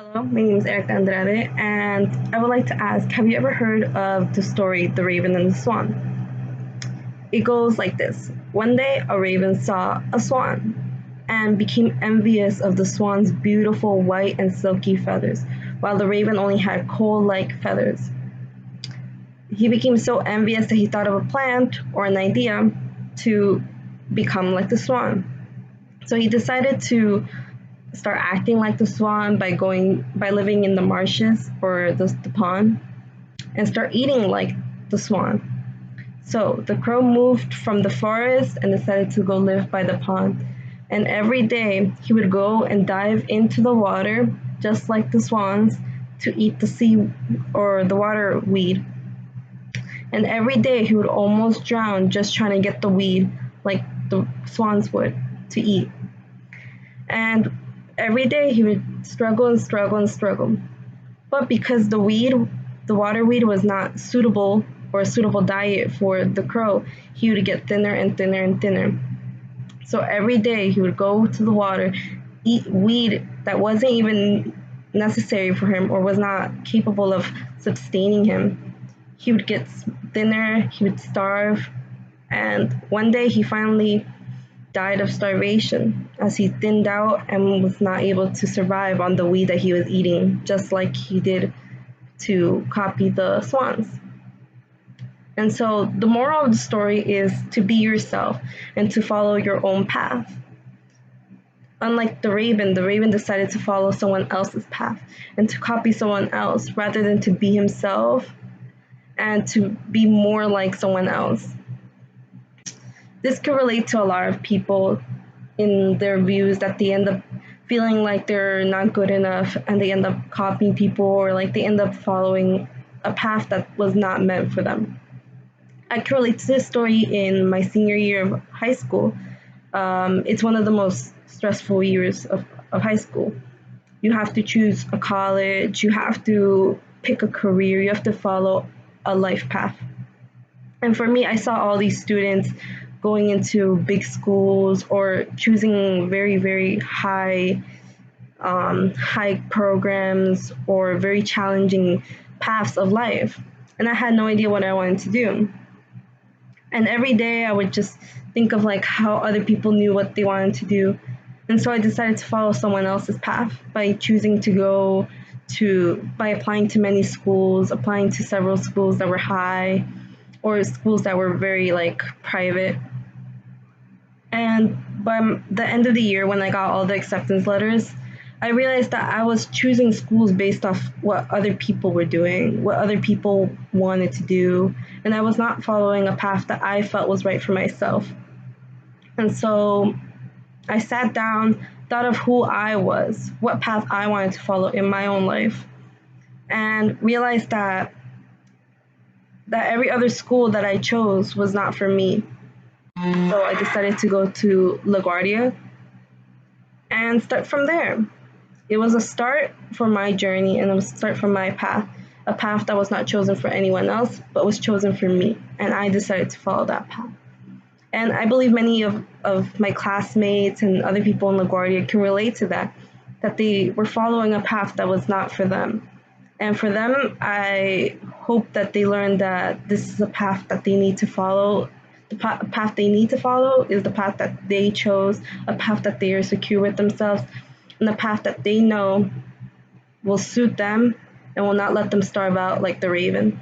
Hello, my name is Erica Andrade, and I would like to ask, have you ever heard of the story The Raven and the Swan? It goes like this. One day, a raven saw a swan and became envious of the swan's beautiful white and silky feathers, while the raven only had coal like feathers. He became so envious that he thought of a plan or an idea to become like the swan. So he decided to start acting like the swan by living in the marshes or the pond and start eating like the swan. So the crow moved from the forest and decided to go live by the pond. And every day he would go and dive into the water just like the swans to eat the sea or the water weed. And every day he would almost drown just trying to get the weed like the swans would to eat. And every day he would struggle and struggle and struggle. But because the water weed was not suitable or a suitable diet for the crow, he would get thinner and thinner and thinner. So every day he would go to the water, eat weed that wasn't even necessary for him or was not capable of sustaining him. He would get thinner, he would starve, and one day he finally died of starvation as he thinned out and was not able to survive on the weed that he was eating, just like he did to copy the swans. And so the moral of the story is to be yourself and to follow your own path. Unlike the raven decided to follow someone else's path and to copy someone else rather than to be himself and to be more like someone else. This could relate to a lot of people in their views that they end up feeling like they're not good enough and they end up copying people or like they end up following a path that was not meant for them. I can relate to this story in my senior year of high school. It's one of the most stressful years of high school. You have to choose a college, you have to pick a career, you have to follow a life path. And for me, I saw all these students going into big schools or choosing very, very high programs or very challenging paths of life. And I had no idea what I wanted to do. And every day I would just think of like how other people knew what they wanted to do. And so I decided to follow someone else's path by choosing to by applying to many schools, applying to several schools that were high or schools that were very like private. And by the end of the year, when I got all the acceptance letters, I realized that I was choosing schools based off what other people were doing, what other people wanted to do, and I was not following a path that I felt was right for myself. And so I sat down, thought of who I was, what path I wanted to follow in my own life, and realized that every other school that I chose was not for me. So I decided to go to LaGuardia and start from there. It was a start for my journey and it was a start for my path, a path that was not chosen for anyone else, but was chosen for me. And I decided to follow that path. And I believe many of my classmates and other people in LaGuardia can relate to that they were following a path that was not for them. And for them, I hope that they learn that this is a path that they need to follow. The path they need to follow is the path that they chose, a path that they are secure with themselves, and the path that they know will suit them and will not let them starve out like the raven.